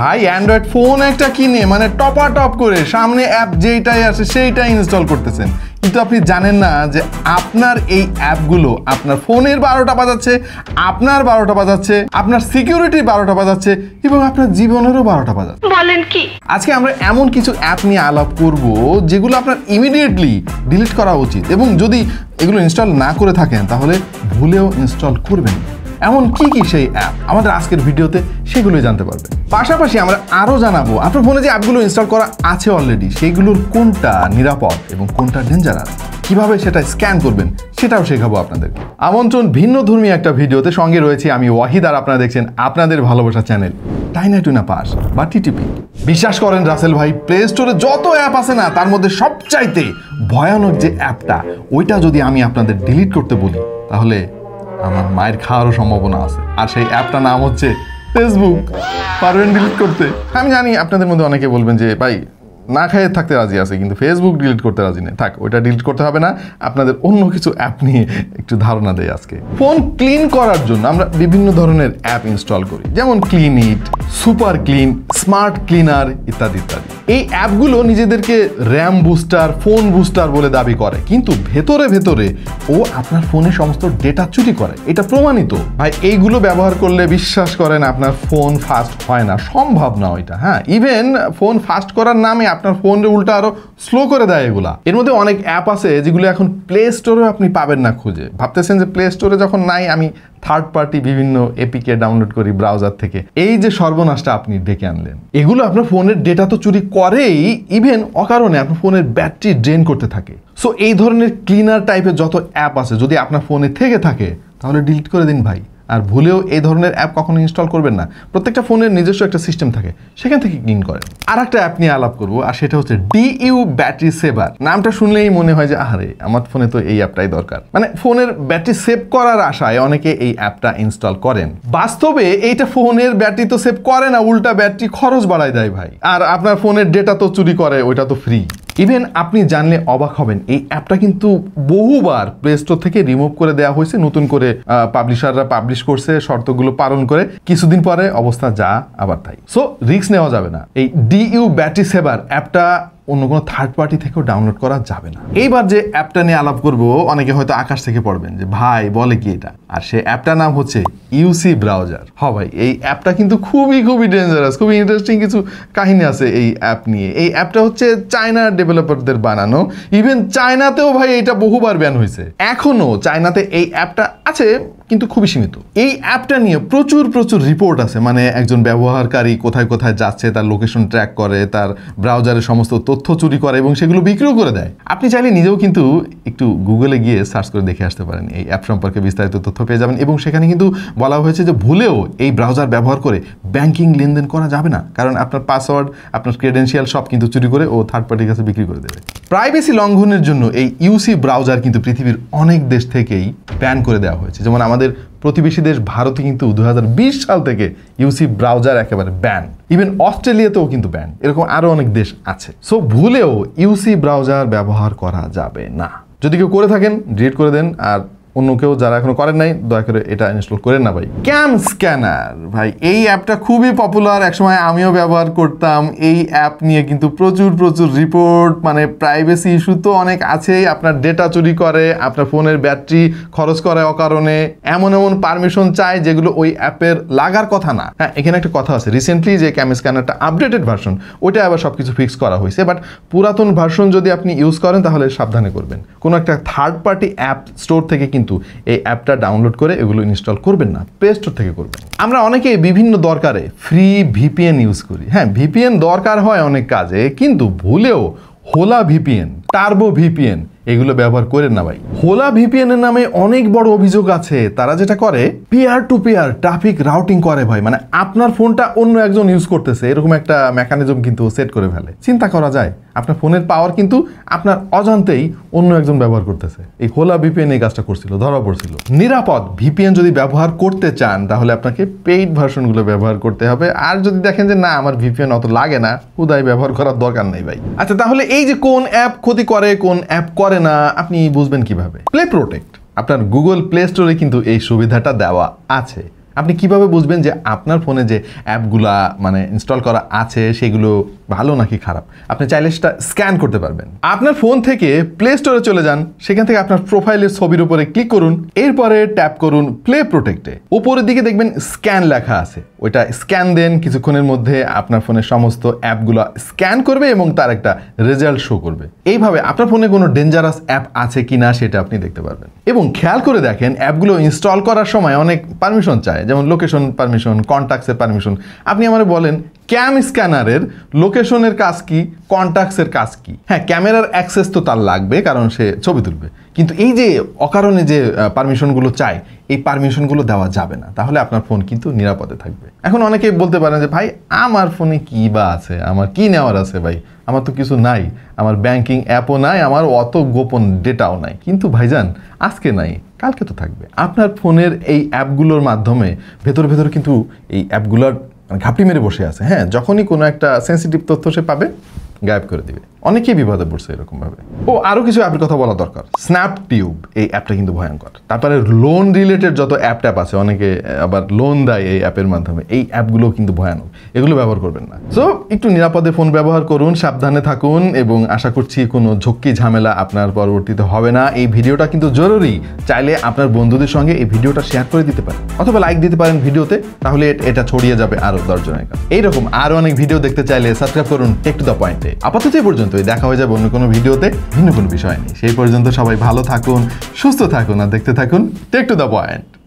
ভাই Android phone একটা কিনে মানে টপ করে সামনে অ্যাপ যেইটাই আসে সেইটাই ইনস্টল করতেছেন, কিন্তু আপনি জানেন না যে আপনার এই অ্যাপগুলো আপনার ফোনের 12টা বাজাচ্ছে, আপনার 12টা বাজাচ্ছে, আপনার সিকিউরিটির 12টা বাজাচ্ছে এবং আপনার জীবনেরও 12টা বাজাচ্ছে। বলেন কি? আজকে আমরা এমন কিছু অ্যাপ নিয়ে আলাপ করব যেগুলো আপনার ইমিডিয়েটলি ডিলিট করা উচিত, এবং যদি এগুলো ইনস্টল না করে থাকেন তাহলে ভুলেও ইনস্টল করবেন। এমন কি কি সেই অ্যাপ আমাদের আজকের ভিডিওতে সেগুলোই জানতে পারবেন। পাশাপাশি আমরা আরও জানাবো আপনার ফোনে যে অ্যাপগুলো ইনস্টল করা আছে অলরেডি সেইগুলোর কোনটা নিরাপদ এবং কোনটা ডেঞ্জারাস, কিভাবে সেটা স্ক্যান করবেন সেটাও শেখাবো আপনাদেরকে। আমন্ত্রণ ভিন্ন ধর্মী একটা ভিডিওতে, সঙ্গে রয়েছে আমি ওয়াহিদ আর আপনারা দেখছেন আপনাদের ভালোবাসা চ্যানেল টাইনা পাস বা টিটিপি। বিশ্বাস করেন রাসেল ভাই, প্লে স্টোরে যত অ্যাপ আছে না তার মধ্যে সবচাইতে ভয়ানক যে অ্যাপটা, ওইটা যদি আমি আপনাদের ডিলিট করতে বলি তাহলে আমার মায়ের খাওয়ারও সম্ভাবনা আছে। আর সেই অ্যাপটার নাম হচ্ছে ফেসবুক। পারবেন ডিলিট করতে? আমি জানি আপনাদের মধ্যে অনেকে বলবেন যে ভাই না খাইয়ে থাকতে রাজি আছে কিন্তু ফেসবুক ডিলিট করতে রাজি নেই। থাক, ওইটা ডিলিট করতে হবে না, আপনাদের অন্য কিছু অ্যাপ নিয়ে একটু ধারণা দেয় আজকে। ফোন ক্লিন করার জন্য আমরা বিভিন্ন ধরনের অ্যাপ ইনস্টল করি, যেমন clean it, super clean, smart cleaner ইত্যাদি ইত্যাদি। এই অ্যাপগুলো নিজেদেরকে র্যাম বুস্টার, ফোন বুস্টার বলে দাবি করে, কিন্তু ভেতরে ভেতরে ও আপনার ফোনে সমস্ত ডেটা চুরি করে, এটা প্রমাণিত। ভাই এইগুলো ব্যবহার করলে বিশ্বাস করেন আপনার ফোন ফাস্ট হয় না, সম্ভব না ওইটা। হ্যাঁ, ইভেন ফোন ফাস্ট করার নামে আপনার ফোনে উল্টা আরো স্লো করে দেয় এগুলা। এর মধ্যে অনেক অ্যাপ আছে যেগুলো এখন প্লে স্টোরে আপনি পাবেন না খুঁজে। ভাবতেছেন যে প্লে স্টোরে যখন নাই আমি থার্ড পার্টি বিভিন্ন এপিকে ডাউনলোড করি ব্রাউজার থেকে। এই যে সর্বনাশটা আপনি ডেকে আনলেন, এগুলো আপনার ফোনের ডেটা তো চুরি করেই, ইভেন অকারণে আপনার ফোনের ব্যাটারি ড্রেন করতে থাকে। সো এই ধরনের ক্লিনার টাইপের যত অ্যাপ আছে যদি আপনার ফোনে থেকে থাকে তাহলে ডিলিট করে দিন ভাই। আর ভুলেও এই ধরনের অ্যাপ কখনো ইনস্টল করবেন না। প্রত্যেকটা ফোনের নিজস্ব একটা সিস্টেম থাকে, সেখান থেকে ক্লিন করেন। আর একটা অ্যাপ নিয়ে আলাপ করবো, আর সেটা হচ্ছে DU ব্যাটারি সেভার। নামটা শুনলেই মনে হয় যে আরে আমার ফোনে তো এই অ্যাপটাই দরকার, মানে ফোনের ব্যাটারি সেভ করার আশায় অনেকে এই অ্যাপটা ইনস্টল করেন। বাস্তবে এইটা ফোনের ব্যাটারি তো সেভ করে না, উল্টা ব্যাটারি খরচ বাড়ায় দেয় ভাই। আর আপনার ফোনের ডেটা তো চুরি করে, ওইটা তো ফ্রি। ইভেন আপনি জানলে অবাক হবেন, এই অ্যাপটা কিন্তু বহুবার প্লে স্টোর থেকে রিমুভ করে দেওয়া হয়েছে, নতুন করে পাবলিশাররা পাবলিশ করছে শর্তগুলো পালন করে, কিছুদিন পরে অবস্থা যা আবার তাই। সো রিস্ক নেওয়া যাবে না। এই DU ব্যাটারি সেভার অ্যাপটা অন্য কোনো থার্ড পার্টি থেকেও ডাউনলোড করা যাবে না। এইবার যে অ্যাপটা নিয়ে আলাপ করবো, অনেকে হয়তো আকাশ থেকে পড়বেন যে ভাই বলে কি এটা, আর সেই অ্যাপটার নাম হচ্ছে UC ব্রাউজার। হ্যাঁ ভাই, এই অ্যাপটা কিন্তু খুবই ডেঞ্জারাস, খুবই ইন্টারেস্টিং কিছু কাহিনী আছে এই অ্যাপ নিয়ে। এই অ্যাপটা হচ্ছে চায়না ডেভেলপারদের বানানো, ইভেন চায়নাতেও ভাই এটা বহুবার ব্যান হয়েছে। এখনো চায়নাতে এই অ্যাপটা আছে কিন্তু খুবই সীমিত। এই অ্যাপটা নিয়ে প্রচুর রিপোর্ট আছে, মানে একজন ব্যবহারকারী কোথায় কোথায় যাচ্ছে, তার লোকেশন ট্র্যাক করে, তার ব্রাউজারের সমস্ত তথ্য চুরি করে এবং সেগুলো বিক্রিও করে দেয়। আপনি চাইলে নিজেও কিন্তু একটু গুগলে গিয়ে সার্চ করে দেখে আসতে পারেন, এই অ্যাপ সম্পর্কে বিস্তারিত তথ্য পেয়ে যাবেন। এবং সেখানে কিন্তু বলা হয়েছে যে ভুলেও এই ব্রাউজার ব্যবহার করে ব্যাংকিং লেনদেন করা যাবে না, কারণ আপনার পাসওয়ার্ড, আপনার ক্রেডেনশিয়াল সব কিন্তু চুরি করে ও থার্ড পার্টির কাছে বিক্রি করে দেবে। প্রাইভেসি লঙ্ঘনের জন্য এই UC ব্রাউজার কিন্তু পৃথিবীর অনেক দেশ থেকেই ব্যান করে দেওয়া হয়েছে। যেমন আমাদের প্রতিবেশী দেশ ভারতে কিন্তু 2020 সাল থেকে UC ব্রাউজার একেবারে ব্যান। ইভেন অস্ট্রেলিয়াতেও কিন্তু ব্যান। এরকম আরো অনেক দেশ আছে। সো ভুলেও UC ব্রাউজার ব্যবহার করা যাবে না। যদি কেউ করে থাকেন ডিলিট করে দেন, আর অন্য কেউ যারা এখনো করেন নাই দয়া করে এটা ইনস্টল করেন না ভাই। ক্যাম স্ক্যানার ভাই, এই অ্যাপটা খুবই পপুলার, একসময় আমিও ব্যবহার করতাম। এই অ্যাপ নিয়ে কিন্তু প্রচুর রিপোর্ট, মানে প্রাইভেসি ইস্যু তো অনেক আছেই। আপনার ডেটা চুরি করে, আপনার ফোনের ব্যাটারি খরচ করে অকারণে, এমন পারমিশন চায় যেগুলো ওই অ্যাপের লাগার কথা না। হ্যাঁ, এখানে একটা কথা আছে, রিসেন্টলি যে ক্যাম স্ক্যানারটা আপডেটেড ভার্সন, ওইটা আবার সবকিছু ফিক্স করা হয়েছে। বাট পুরাতন ভার্সন যদি আপনি ইউজ করেন তাহলে সাবধানে করবেন। কোনো একটা থার্ড পার্টি অ্যাপ স্টোর থেকে কিন্তু এই অ্যাপটা ডাউনলোড করে এগুলো ইনস্টল করবেন না, প্লে স্টোর থেকে করবেন। আমরা অনেকে বিভিন্ন দরকারে ফ্রি VPN ইউজ করি। হ্যাঁ, VPN দরকার হয় অনেক কাজে, কিন্তু ভুলেও হোলা VPN, টার্বো VPN এগুলো ব্যবহার করেন না ভাই। হোলা VPN এর নামে অনেক বড় অভিযোগ আছে। তারা যেটা করে peer to peer traffic routing করে ভাই, মানে আপনার ফোনটা অন্য একজন ইউজ করতেছে এরকম একটা মেকানিজম কিন্তু সেট করে ফেলে। চিন্তা করা যায় আপনার ফোনের পাওয়ার কিন্তু আপনার অজান্তেই অন্য একজন ব্যবহার করতেছে। এই হোলা VPN এই কাজটা করছিল, ধরা পড়ছিল। নিরাপদ VPN যদি ব্যবহার করতে চান তাহলে আপনাকে পেইড ভার্সনগুলো ব্যবহার করতে হবে। আর যদি দেখেন যে না আমার VPN অত লাগে না, উদয় ব্যবহার করার দরকার নেই ভাই। আচ্ছা, তাহলে এই যে কোন অ্যাপ ক্ষতি করে কোন অ্যাপ করে না আপনি বুঝবেন কিভাবে? প্লে প্রোটেক্ট, আপনার গুগল প্লে স্টোরে কিন্তু এই সুবিধাটা দেওয়া আছে। আপনি কিভাবে বুঝবেন যে আপনার ফোনে যে অ্যাপগুলা মানে ইনস্টল করা আছে সেগুলো ভালো নাকি খারাপ? আপনি চাইলে সেটা স্ক্যান করতে পারবেন। আপনার ফোন থেকে প্লে স্টোরে চলে যান, সেখান থেকে আপনার প্রোফাইলের ছবির উপরে ক্লিক করুন, এরপরে ট্যাপ করুন প্লে প্রোটেক্টে। উপরের দিকে দেখবেন স্ক্যান লেখা আছে, ওইটা স্ক্যান দেন, কিছুক্ষণের মধ্যে আপনার ফোনের সমস্ত অ্যাপগুলো স্ক্যান করবে এবং তার একটা রেজাল্ট শো করবে। এইভাবে আপনার ফোনে কোনো ডেঞ্জারাস অ্যাপ আছে কিনা সেটা আপনি দেখতে পারবেন। এবং খেয়াল করে দেখেন অ্যাপগুলো ইনস্টল করার সময় অনেক পারমিশন চায়, যেমন লোকেশন পারমিশন, কন্ট্যাক্টসের পারমিশন। আপনি আমারে বলেন ক্যাম স্ক্যানারের লোকেশনের কাজ কি, কন্ট্যাক্টসের কাজ কি? হ্যাঁ, ক্যামেরার অ্যাক্সেস তো তার লাগবে কারণ সে ছবি তুলবে, কিন্তু এই যে অকারণে যে পারমিশনগুলো চায় এই পারমিশনগুলো দেওয়া যাবে না, তাহলে আপনার ফোন কিন্তু নিরাপদে থাকবে। এখন অনেকে বলতে পারেন যে ভাই আমার ফোনে কি বা আছে, আমার কি নেওয়ার আছে ভাই, আমার তো কিছু নাই, আমার ব্যাংকিং অ্যাপও নাই, আমার অত গোপন ডেটাও নাই। কিন্তু ভাইজান আজকে নাই কালকে তো থাকবে। আপনার ফোনের এই অ্যাপগুলোর মাধ্যমে ভেতর ভেতর কিন্তু এই অ্যাপগুলোর ঘাপটি মেরে বসে আছে। হ্যাঁ, যখনই কোনো একটা সেন্সিটিভ তথ্য সে পাবে গায়েব করে দিবে। অনেকেই বিপদে পড়ছে এরকমভাবে। ও আরও কিছু অ্যাপের কথা বলা দরকার। স্ন্যাপটিউব এই অ্যাপটা কিন্তু ভয়ঙ্কর। তারপরে লোন রিলেটেড যত অ্যাপ আছে, অনেকে আবার লোন দেয় এই অ্যাপের মাধ্যমে, এই অ্যাপগুলো কিন্তু ভয়ানক, এগুলো ব্যবহার করবেন না। সো একটু নিরাপদে ফোন ব্যবহার করুন, সাবধানে থাকুন, এবং আশা করছি কোনো ঝক্কি ঝামেলা আপনার পরবর্তীতে হবে না। এই ভিডিওটা কিন্তু জরুরি, চাইলে আপনার বন্ধুদের সঙ্গে এই ভিডিওটা শেয়ার করে দিতে পারেন অথবা লাইক দিতে পারেন ভিডিওতে, তাহলে এটা ছড়িয়ে যাবে আরও 10 জনের কাছে। এইরকম আরও অনেক ভিডিও দেখতে চাইলে সাবস্ক্রাইব করুন টেক টু দ্য পয়েন্টে। আপাতত এই পর্যন্তই, দেখা হয়ে যাবে অন্য কোনো ভিডিওতে ভিন্ন কোনো বিষয় নেই। সেই পর্যন্ত সবাই ভালো থাকুন, সুস্থ থাকুন আর দেখতে থাকুন টেক টু দ্য পয়েন্ট।